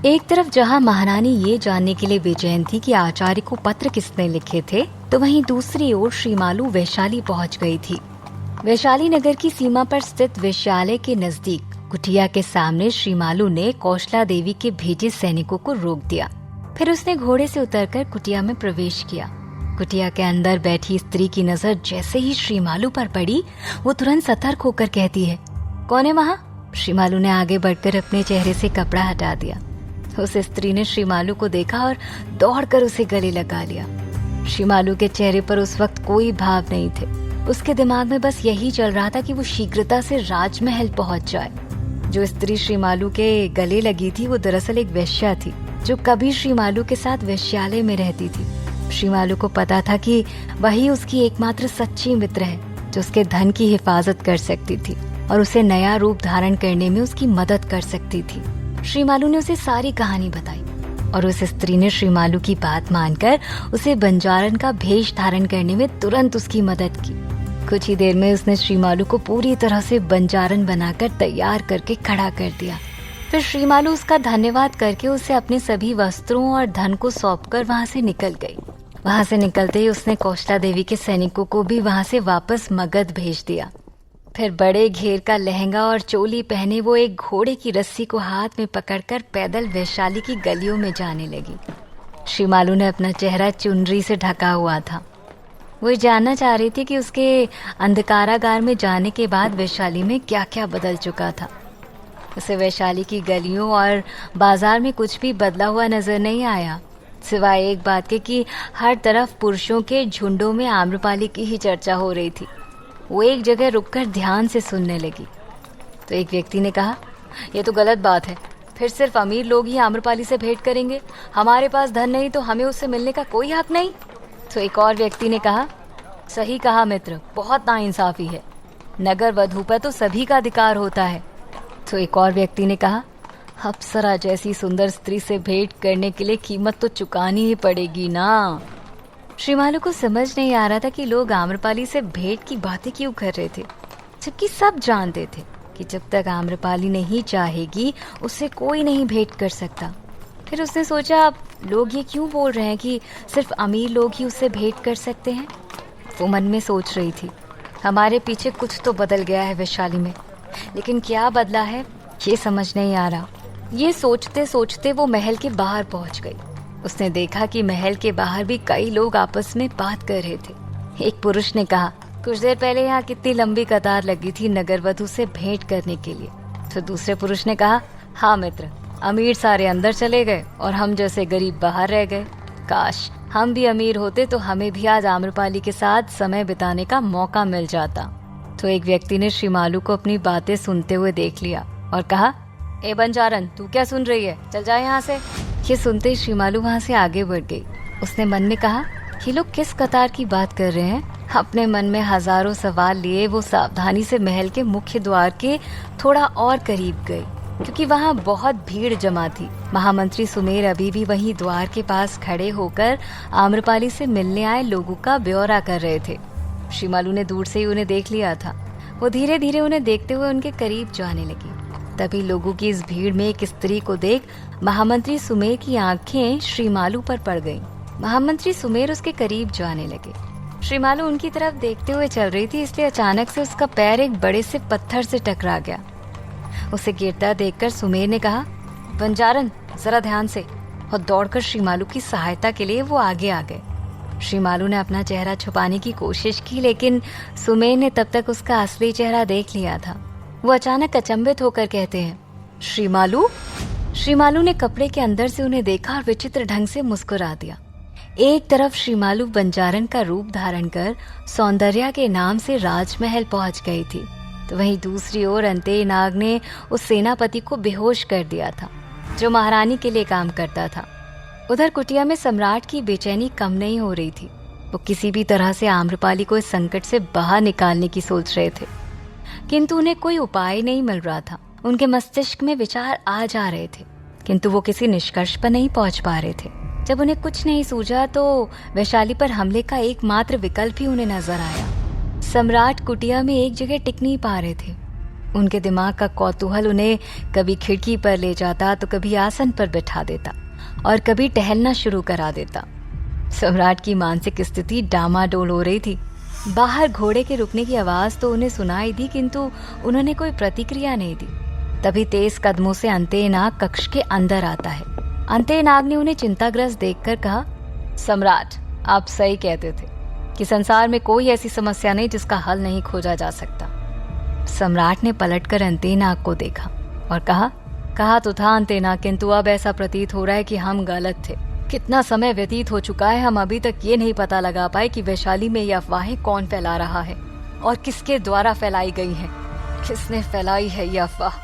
एक तरफ जहां महारानी ये जानने के लिए बेचैन थी कि आचार्य को पत्र किसने लिखे थे, तो वहीं दूसरी ओर श्रीमालू वैशाली पहुंच गई थी। वैशाली नगर की सीमा पर स्थित वेश्यालय के नजदीक कुटिया के सामने श्रीमालू ने कौशला देवी के भेजे सैनिकों को रोक दिया। फिर उसने घोड़े से उतरकर कुटिया में प्रवेश किया। कुटिया के अंदर बैठी स्त्री की नजर जैसे ही श्रीमालू पर पड़ी, वो तुरंत सतर्क होकर कहती है, कौन है वहाँ? श्रीमालू ने आगे बढ़कर अपने चेहरे से कपड़ा हटा दिया। उस स्त्री ने श्रीमालू को देखा और दौड़कर उसे गले लगा लिया। श्रीमालू के चेहरे पर उस वक्त कोई भाव नहीं थे। उसके दिमाग में बस यही चल रहा था कि वो शीघ्रता से राजमहल पहुंच जाए। जो स्त्री श्रीमालू के गले लगी थी वो दरअसल एक वेश्या थी, जो कभी श्रीमालू के साथ वेश्यालय में रहती थी। श्रीमालू को पता था कि वही उसकी एकमात्र सच्ची मित्र है, जो उसके धन की हिफाजत कर सकती थी और उसे नया रूप धारण करने में उसकी मदद कर सकती थी। श्रीमालू ने उसे सारी कहानी बताई और उस स्त्री ने श्रीमालू की बात मानकर उसे बंजारन का भेष धारण करने में तुरंत उसकी मदद की। कुछ ही देर में उसने श्रीमालू को पूरी तरह से बंजारन बनाकर तैयार करके खड़ा कर दिया। फिर श्रीमालू उसका धन्यवाद करके उसे अपने सभी वस्त्रों और धन को सौंपकर वहां से निकल गई। वहां से निकलते ही उसने कौशला देवी के सैनिकों को भी वहां से वापस मगध भेज दिया। फिर बड़े घेर का लहंगा और चोली पहने वो एक घोड़े की रस्सी को हाथ में पकड़कर पैदल वैशाली की गलियों में जाने लगी। श्रीमालू ने अपना चेहरा चुनरी से ढका हुआ था। वो जानना चाह रही थी कि उसके अंधकारागार में जाने के बाद वैशाली में क्या क्या बदल चुका था। उसे वैशाली की गलियों और बाजार में कुछ भी बदला हुआ नजर नहीं आया, सिवाय एक बात के कि हर तरफ पुरुषों के झुंडों में आम्रपाली की ही चर्चा हो रही थी। वो एक जगह रुककर ध्यान से सुनने लगी तो एक व्यक्ति ने कहा, ये तो गलत बात है। फिर सिर्फ अमीर लोग ही आम्रपाली से भेंट करेंगे। हमारे पास धन नहीं तो हमें उससे मिलने का कोई हक नहीं। तो एक और व्यक्ति ने कहा, सही कहा मित्र, बहुत नाइंसाफी है। नगर वधू पर तो सभी का अधिकार होता है। तो एक और व्यक्ति ने कहा, अप्सरा जैसी सुंदर स्त्री से भेंट करने के लिए कीमत तो चुकानी ही पड़ेगी ना। श्रीमालू को समझ नहीं आ रहा था कि लोग आम्रपाली से भेंट की बातें क्यों कर रहे थे, जबकि सब जानते थे कि जब तक आम्रपाली नहीं चाहेगी उससे कोई नहीं भेंट कर सकता। फिर उसने सोचा, लोग ये क्यों बोल रहे हैं कि सिर्फ अमीर लोग ही उससे भेंट कर सकते हैं। वो मन में सोच रही थी, हमारे पीछे कुछ तो बदल गया है वैशाली में, लेकिन क्या बदला है ये समझ नहीं आ रहा। ये सोचते सोचते वो महल के बाहर पहुंच गई। उसने देखा कि महल के बाहर भी कई लोग आपस में बात कर रहे थे। एक पुरुष ने कहा, कुछ देर पहले यहाँ कितनी लंबी कतार लगी थी नगरवधु से भेंट करने के लिए। तो दूसरे पुरुष ने कहा, हाँ मित्र, अमीर सारे अंदर चले गए और हम जैसे गरीब बाहर रह गए। काश हम भी अमीर होते तो हमें भी आज आम्रपाली के साथ समय बिताने का मौका मिल जाता। तो एक व्यक्ति ने श्रीमालू को अपनी बातें सुनते हुए देख लिया और कहा, ए बंजारन, तू क्या सुन रही है, चल जा यहाँ से। ये सुनते ही श्रीमालू वहाँ से आगे बढ़ गई। उसने मन में कहा, ये लोग किस कतार की बात कर रहे हैं। अपने मन में हजारों सवाल लिए वो सावधानी से महल के मुख्य द्वार के थोड़ा और करीब गई, क्योंकि वहाँ बहुत भीड़ जमा थी। महामंत्री सुमेर अभी भी वहीं द्वार के पास खड़े होकर आम्रपाली से मिलने आए लोगों का ब्यौरा कर रहे थे। श्रीमालू ने दूर से ही उन्हें देख लिया था। वो धीरे धीरे उन्हें देखते हुए उनके करीब जाने लगी। तभी लोगों की इस भीड़ में एक स्त्री को देख महामंत्री सुमेर की आंखें श्रीमालू पर पड़ गईं। महामंत्री सुमेर उसके करीब जाने लगे। श्रीमालू उनकी तरफ देखते हुए चल रही थी, इसलिए अचानक से उसका पैर एक बड़े से पत्थर से टकरा गया। उसे गिरता देखकर सुमेर ने कहा, बंजारन जरा ध्यान से। और दौड़कर श्रीमालू की सहायता के लिए वो आगे आ गए। श्रीमालू ने अपना चेहरा छुपाने की कोशिश की, लेकिन सुमेर ने तब तक उसका असली चेहरा देख लिया था। वो अचानक अचंभित होकर कहते हैं, श्रीमालू। श्रीमालू ने कपड़े के अंदर से उन्हें देखा और विचित्र ढंग से मुस्कुरा दिया। एक तरफ श्रीमालू बंजारन का रूप धारण कर सौंदर्या के नाम से राजमहल पहुंच गई थी, तो वहीं दूसरी ओर अंतेय नाग ने उस सेनापति को बेहोश कर दिया था जो महारानी के लिए काम करता था। उधर कुटिया में सम्राट की बेचैनी कम नहीं हो रही थी। वो किसी भी तरह से आम्रपाली को इस संकट से बाहर निकालने की सोच रहे थे, किंतु उन्हें कोई उपाय नहीं मिल रहा था। उनके मस्तिष्क में विचार आ जा रहे थे, किंतु वो किसी निष्कर्ष पर नहीं पहुंच पा रहे थे। जब उन्हें कुछ नहीं सूझा तो वैशाली पर हमले का एकमात्र विकल्प ही उन्हें नजर आया। सम्राट कुटिया में एक जगह टिक नहीं पा रहे थे। उनके दिमाग का कौतूहल उन्हें कभी खिड़की पर ले जाता तो कभी आसन पर बिठा देता और कभी टहलना शुरू करा देता। सम्राट की मानसिक स्थिति डामाडोल हो रही थी। बाहर घोड़े के रुकने की आवाज तो उन्हें सुनाई दी, किंतु उन्होंने कोई प्रतिक्रिया नहीं दी। तभी तेज कदमों से अंतनाग कक्ष के अंदर आता है। अंतनाग ने उन्हें चिंताग्रस्त देखकर कहा, सम्राट, आप सही कहते थे कि संसार में कोई ऐसी समस्या नहीं जिसका हल नहीं खोजा जा सकता। सम्राट ने पलटकर अंतनाग को देखा और कहा तो था अंतनाग, किंतु अब ऐसा प्रतीत हो रहा है कि हम गलत थे। कितना समय व्यतीत हो चुका है, हम अभी तक ये नहीं पता लगा पाए कि वैशाली में ये अफवाहें कौन फैला रहा है और किसके द्वारा फैलाई गई हैं। किसने फैलाई है ये अफवाह,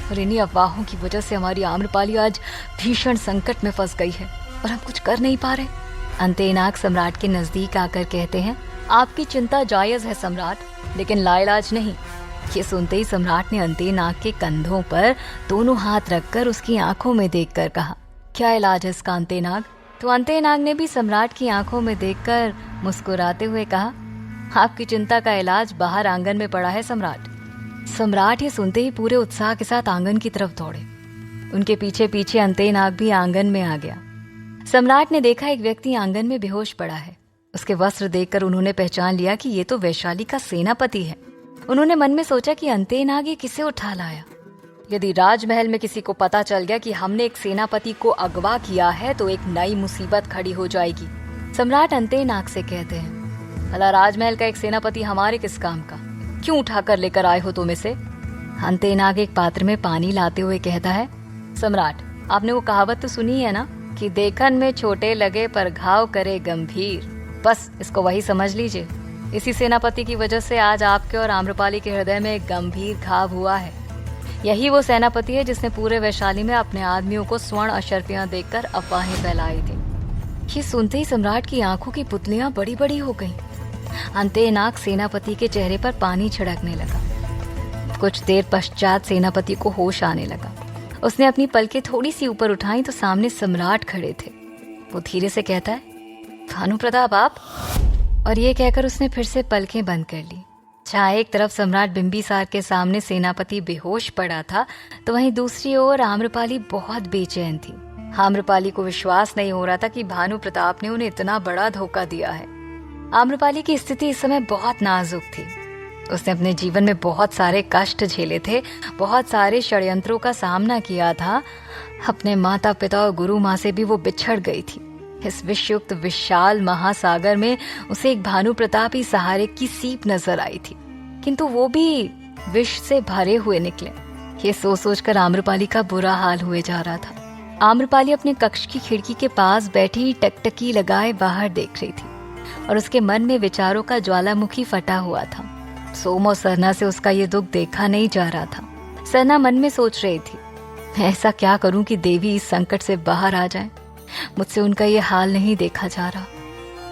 और इन्हीं अफवाहों की वजह से हमारी आम्रपाली आज भीषण संकट में फंस गई है और हम कुछ कर नहीं पा रहे। अंतनाग सम्राट के नजदीक आकर कहते हैं, आपकी चिंता जायज है सम्राट, लेकिन लाइलाज नहीं। ये सुनते ही सम्राट ने अंतनाग के कंधों पर दोनों हाथ रखकर उसकी आंखों में देखकर कहा, क्या इलाज है इसका अंतनाग? तो अंतनाग ने भी सम्राट की आंखों में देखकर मुस्कुराते हुए कहा, आपकी चिंता का इलाज बाहर आंगन में पड़ा है सम्राट। सम्राट ये सुनते ही पूरे उत्साह के साथ आंगन की तरफ दौड़े। उनके पीछे पीछे अंतनाग भी आंगन में आ गया। सम्राट ने देखा एक व्यक्ति आंगन में बेहोश पड़ा है। उसके वस्त्र देखकर उन्होंने पहचान लिया कि ये तो वैशाली का सेनापति है। उन्होंने मन में सोचा कि अंतनाग ये किसे उठा लाया। यदि राजमहल में किसी को पता चल गया कि हमने एक सेनापति को अगवा किया है तो एक नई मुसीबत खड़ी हो जाएगी। सम्राट अंतनाग से कहते हैं, भला राजमहल का एक सेनापति हमारे किस काम का? क्यों उठाकर लेकर आए हो तुम इसे? अंतनाग एक पात्र में पानी लाते हुए कहता है, सम्राट, आपने वो कहावत तो सुनी है ना कि देखन में छोटे लगे पर घाव करे गंभीर। बस इसको वही समझ लीजिए। इसी सेनापति की वजह से आज आपके और आम्रपाली के हृदय में एक गंभीर घाव हुआ है। यही वो सेनापति है जिसने पूरे वैशाली में अपने आदमियों को स्वर्ण अशर्फियां देकर अफवाहें फैलाई थी। ये सुनते ही सम्राट की आंखों की पुतलियां बड़ी बड़ी हो गईं। अंतनाग सेनापति के चेहरे पर पानी छिड़कने लगा। कुछ देर पश्चात सेनापति को होश आने लगा। उसने अपनी पलकें थोड़ी सी ऊपर उठाई तो सामने सम्राट खड़े थे। वो धीरे से कहता है, भानु प्रताप आप? और ये कहकर उसने फिर से पलकें बंद कर ली। जहाँ एक तरफ सम्राट बिंबिसार के सामने सेनापति बेहोश पड़ा था, तो वहीं दूसरी ओर आम्रपाली बहुत बेचैन थी। आम्रपाली को विश्वास नहीं हो रहा था कि भानु प्रताप ने उन्हें इतना बड़ा धोखा दिया है। आम्रपाली की स्थिति इस समय बहुत नाजुक थी। उसने अपने जीवन में बहुत सारे कष्ट झेले थे, बहुत सारे षड्यंत्रों का सामना किया था। अपने माता पिता और गुरु माँ से भी वो बिछड़ गई थी। इस विषयुक्त विशाल महासागर में उसे एक भानु प्रताप ही सहारे की सीप नजर आई थी, किंतु वो भी विष से भरे हुए निकले। ये सोच सोचकर आम्रपाली का बुरा हाल हुए जा रहा था। आम्रपाली अपने कक्ष की खिड़की के पास बैठी टकटकी लगाए बाहर देख रही थी और उसके मन में विचारों का ज्वालामुखी फटा हुआ था। सोम और सरना से उसका ये दुख देखा नहीं जा रहा था। सरना मन में सोच रही थी, मैं ऐसा क्या करूं कि देवी इस संकट से बाहर आ जाए। मुझसे उनका ये हाल नहीं देखा जा रहा।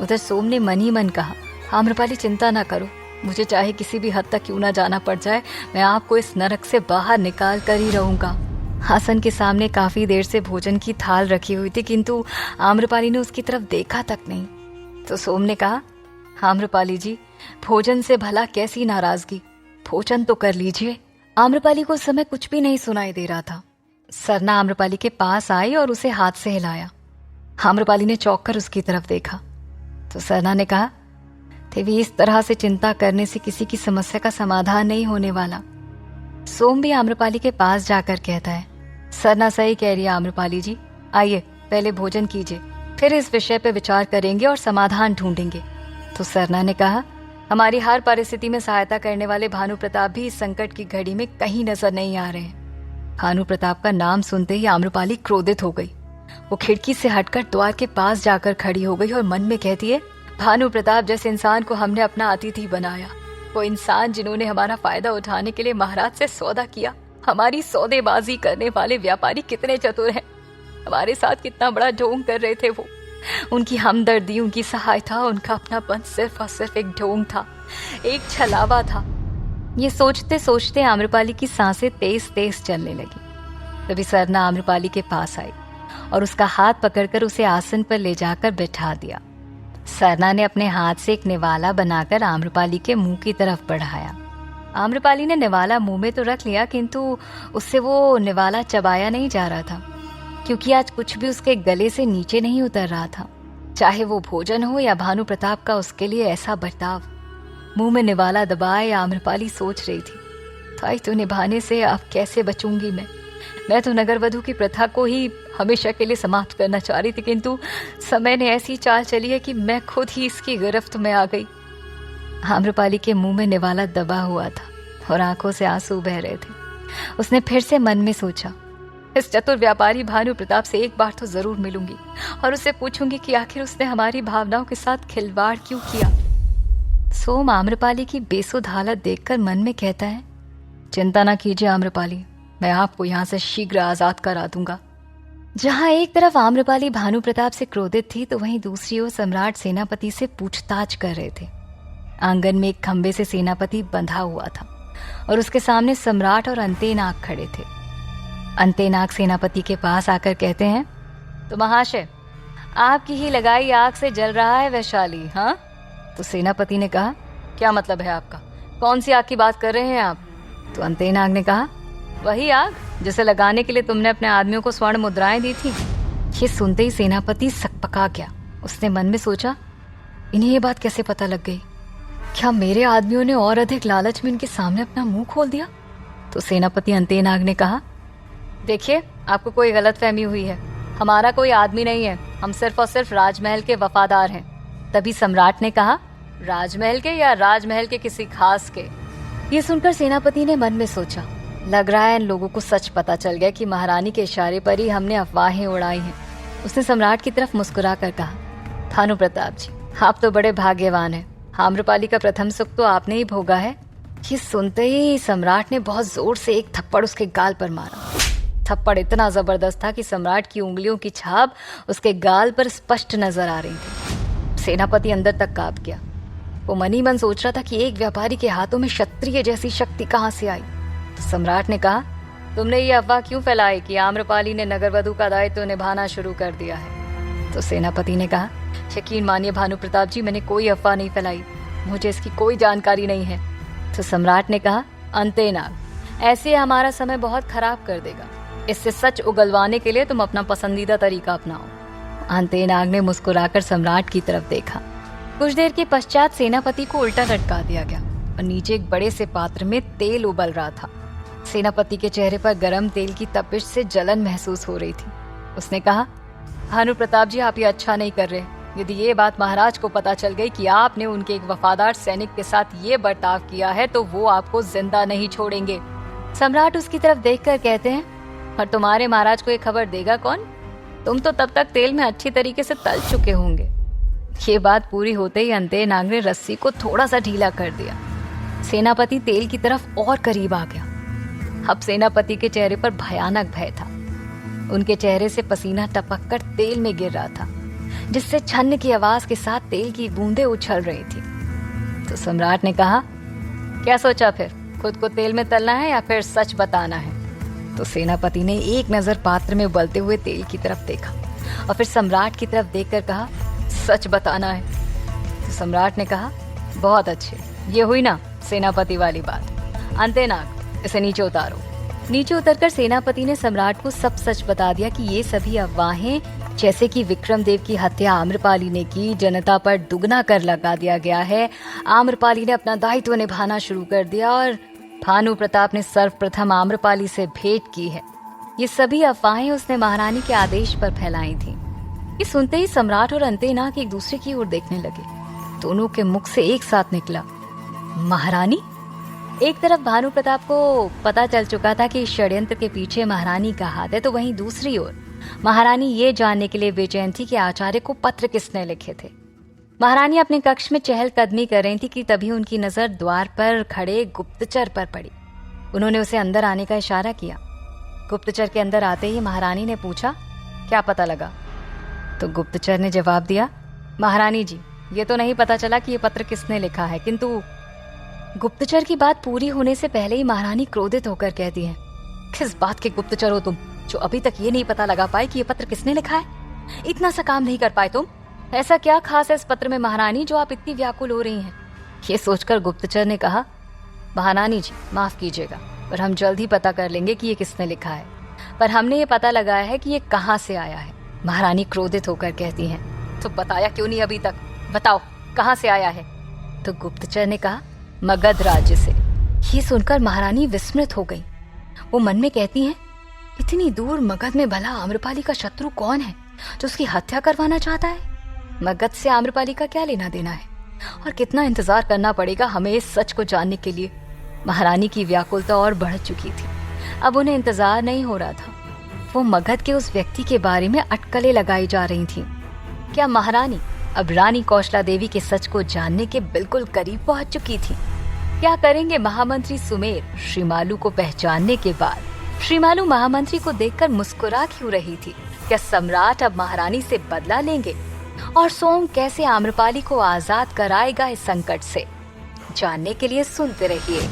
उधर सोम ने मन ही मन कहा, आम्रपाली चिंता ना करो, मुझे चाहे किसी भी हद तक क्यों ना जाना पड़ जाए, मैं आपको इस नरक से बाहर निकाल कर ही रहूंगा। आसन के सामने काफी देर से भोजन की थाल रखी हुई थी, किंतु आम्रपाली ने उसकी तरफ देखा तक नहीं। तो सोम ने कहा, आम्रपाली जी, भोजन से भला कैसी नाराजगी, भोजन तो कर लीजिए। आम्रपाली को उस समय कुछ भी नहीं सुनाई दे रहा था। सरना आम्रपाली के पास आई और उसे हाथ से हिलाया। आम्रपाली ने चौंक कर उसकी तरफ देखा तो सरना ने कहा, देवी, इस तरह से चिंता करने से किसी की समस्या का समाधान नहीं होने वाला। सोम भी आम्रपाली के पास जाकर कहता है, सरना सही कह रही है आम्रपाली जी, आइए पहले भोजन कीजिए, फिर इस विषय पर विचार करेंगे और समाधान ढूंढेंगे। तो सरना ने कहा, हमारी हर परिस्थिति में सहायता करने वाले भानु प्रताप भी इस संकट की घड़ी में कहीं नजर नहीं आ रहे हैं। भानु प्रताप का नाम सुनते ही आम्रपाली क्रोधित हो गई। वो खिड़की से हटकर द्वार के पास जाकर खड़ी हो गई और मन में कहती है, भानु प्रताप जैसे इंसान को हमने अपना अतिथि बनाया, वो इंसान जिन्होंने हमारा फायदा उठाने के लिए महाराज से सौदा किया। हमारी सौदेबाजी करने वाले व्यापारी कितने चतुर हैं, हमारे साथ कितना बड़ा ढोंग कर रहे थे। वो उनकी हमदर्दी, उनकी सहायता, उनका अपनापन सिर्फ और सिर्फ एक ढोंग था, एक छलावा था। ये सोचते सोचते आम्रपाली की सांसें तेज तेज चलने लगी। तभी सरना आम्रपाली के पास आई और उसका हाथ पकड़कर उसे आसन पर ले जाकर बैठा दिया। सरना ने अपने हाथ से एक निवाला बनाकर आम्रपाली के मुंह की तरफ बढ़ाया आम्रपाली ने निवाला मुंह में तो रख लिया, किंतु उससे वो निवाला चबाया नहीं जा रहा था, क्योंकि आज कुछ भी उसके गले से नीचे नहीं उतर रहा था, चाहे वो भोजन हो या भानु प्रताप का उसके लिए ऐसा बर्ताव। मुंह में निवाला दबाए आम्रपाली सोच रही थी, ताई तो निभाने से अब कैसे बचूंगी मैं तो नगरवधु की प्रथा को ही हमेशा के लिए समाप्त करना चाह रही थी, किंतु समय ने ऐसी चाल चली है कि मैं खुद ही इसकी गिरफ्त में आ गई। आम्रपाली के मुंह में निवाला दबा हुआ था और आंखों से आंसू बह रहे थे। उसने फिर से मन में सोचा, इस चतुर व्यापारी भानु प्रताप से एक बार तो जरूर मिलूंगी और उससे पूछूंगी कि आखिर उसने हमारी भावनाओं के साथ खिलवाड़ क्यों किया। सोम आम्रपाली की बेसुध हालत देखकर मन में कहता है, चिंता न कीजिए आम्रपाली, मैं आपको यहाँ से शीघ्र आजाद करा दूंगा। जहाँ एक तरफ आम्रपाली भानु प्रताप से क्रोधित थी, तो वहीं दूसरी ओर सम्राट सेनापति से पूछताछ कर रहे थे। आंगन में एक खंबे से सेनापति बंधा हुआ था और उसके सामने सम्राट और अंतेनाग खड़े थे। अंतेनाग सेनापति के पास आकर कहते हैं, तो महाशय, आपकी ही लगाई आग से जल रहा है वैशाली, हाँ? तो सेनापति ने कहा, क्या मतलब है आपका? कौन सी आग की बात कर रहे हैं आप? तो अंतेनाग ने कहा, वही आग जिसे लगाने के लिए तुमने अपने आदमियों को स्वर्ण मुद्राएं दी थी। ये सुनते ही सेनापति सकपका गया। उसने मन में सोचा, इन्हें ये बात कैसे पता लग गई? क्या मेरे आदमियों ने और अधिक लालच में इनके सामने अपना मुंह खोल दिया? तो सेनापति अंतेनाग ने कहा, देखिए, आपको कोई गलतफहमी हुई है। हमारा कोई आदमी नहीं है, हम सिर्फ और सिर्फ राजमहल के वफादार हैं। तभी सम्राट ने कहा, राजमहल के या राजमहल के किसी खास के? ये सुनकर सेनापति ने मन में सोचा, लग रहा है इन लोगों को सच पता चल गया कि महारानी के इशारे पर ही हमने अफवाहें उड़ाई हैं। उसने सम्राट की तरफ मुस्कुरा कर कहा, भानु प्रताप जी, आप तो बड़े भाग्यवान हैं। आम्रपाली का प्रथम सुख तो आपने ही भोगा है। ये सुनते ही सम्राट ने बहुत जोर से एक थप्पड़ उसके गाल पर मारा। थप्पड़ इतना जबरदस्त था कि सम्राट की उंगलियों की छाप उसके गाल पर स्पष्ट नजर आ रही थी। सेनापति अंदर तक कांप गया। वो मन ही मन सोच रहा था कि एक व्यापारी के हाथों में क्षत्रिय जैसी शक्ति कहाँ से आई। तो सम्राट ने कहा, तुमने ये अफवाह क्यों फैलाई कि आम्रपाली ने नगरवधु का दायित्व निभाना शुरू कर दिया है? तो सेनापति ने कहा, यकीन मानिए भानु प्रताप जी, मैंने कोई अफवाह नहीं फैलाई, मुझे इसकी कोई जानकारी नहीं है। तो सम्राट ने कहा, अंतेनाग, ऐसे हमारा समय बहुत खराब कर देगा। इससे सच उगलवाने के लिए तुम अपना पसंदीदा तरीका अपनाओ। अंतेनाग ने मुस्कुराकर सम्राट की तरफ देखा। कुछ देर के पश्चात सेनापति को उल्टा लटका दिया गया और नीचे एक बड़े से पात्र में तेल उबल रहा था। सेनापति के चेहरे पर गर्म तेल की तपिश से जलन महसूस हो रही थी। उसने कहा, भानु प्रताप जी, आप ये अच्छा नहीं कर रहे। यदि ये बात महाराज को पता चल गई कि आपने उनके एक वफादार सैनिक के साथ ये बर्ताव किया है, तो वो आपको जिंदा नहीं छोड़ेंगे। सम्राट उसकी तरफ देखकर कहते हैं, और तुम्हारे महाराज को ये खबर देगा कौन? तुम तो तब तक तेल में अच्छी तरीके से तल चुके होंगे। ये बात पूरी होते ही अंतेनाग ने रस्सी को थोड़ा सा ढीला कर दिया। सेनापति तेल की तरफ और करीब आ गया। अब सेनापति के चेहरे पर भयानक भय था। उनके चेहरे से पसीना टपक कर तेल में गिर रहा था, जिससे छन्न की आवाज के साथ तेल की बूंदें उछल रही थी। तो सम्राट ने कहा, क्या सोचा फिर? खुद को तेल में तलना है या फिर सच बताना है? तो सेनापति ने एक नजर पात्र में उबलते हुए तेल की तरफ देखा और फिर सम्राट की तरफ देखकर कहा, सच बताना है। तो सम्राट ने कहा, बहुत अच्छे, ये हुई ना सेनापति वाली बात। अंतेनाग, इसे नीचे उतारो। नीचे उतरकर सेनापति ने सम्राट को सब सच बता दिया कि ये सभी अफवाहें, जैसे कि विक्रमदेव की हत्या आम्रपाली ने की, जनता पर दुगना कर लगा दिया गया है, आम्रपाली ने अपना दायित्व निभाना शुरू कर दिया और भानु प्रताप ने सर्वप्रथम आम्रपाली से भेंट की है, ये सभी अफवाहें उसने महारानी के आदेश पर फैलाई थी। ये सुनते ही सम्राट और अंतेनाग एक दूसरे की ओर देखने लगे। दोनों के मुख से एक साथ निकला, महारानी? एक तरफ भानु प्रताप को पता चल चुका था कि इस षड्यंत्र के पीछे महारानी का हाथ है, तो वहीं दूसरी ओर महारानी ये जानने के लिए बेचैन थी कि आचार्य को पत्र किसने लिखे थे। महारानी अपने कक्ष में चहलकदमी कर रही थी कि तभी उनकी नजर द्वार पर खड़े गुप्तचर पर पड़ी। उन्होंने उसे अंदर आने का इशारा किया। गुप्तचर के अंदर आते ही महारानी ने पूछा, क्या पता लगा? तो गुप्तचर ने जवाब दिया, महारानी जी, ये तो नहीं पता चला कि ये पत्र किसने लिखा है, किंतु गुप्तचर की बात पूरी होने से पहले ही महारानी क्रोधित होकर कहती है, किस बात के गुप्तचर हो तुम, जो अभी तक ये नहीं पता लगा पाए कि ये पत्र किसने लिखा है? इतना सा काम नहीं कर पाए तुम? ऐसा क्या खास है इस पत्र में महारानी, जो आप इतनी व्याकुल हो रही हैं? ये सोचकर गुप्तचर ने कहा, महारानी जी माफ कीजिएगा, पर हम जल्द ही पता कर लेंगे कि ये किसने लिखा है, पर हमने ये पता लगाया है कि ये कहाँ से आया है। महारानी क्रोधित होकर कहती हैं, तो बताया क्यों नहीं अभी तक, बताओ कहाँ से आया है। तो गुप्तचर ने कहा, मगध राज्य से। ये सुनकर महारानी विस्मित हो गई। वो मन में कहती हैं, इतनी दूर मगध में भला आम्रपाली का शत्रु कौन है जो उसकी हत्या करवाना चाहता है। मगध से आम्रपाली का क्या लेना देना है, और कितना इंतजार करना पड़ेगा हमें इस सच को जानने के लिए। महारानी की व्याकुलता और बढ़ चुकी थी। अब उन्हें इंतजार नहीं हो रहा था। वो मगध के उस व्यक्ति के बारे में अटकलें लगाई जा रही थीं। क्या महारानी अब रानी कौशला देवी के सच को जानने के बिल्कुल करीब पहुंच चुकी थी? क्या करेंगे महामंत्री सुमेर श्रीमालू को पहचानने के बाद? श्रीमालू महामंत्री को देखकर मुस्कुरा क्यों रही थी? क्या सम्राट अब महारानी से बदला लेंगे? और सोम कैसे आम्रपाली को आजाद कराएगा इस संकट से? जानने के लिए सुनते रहिए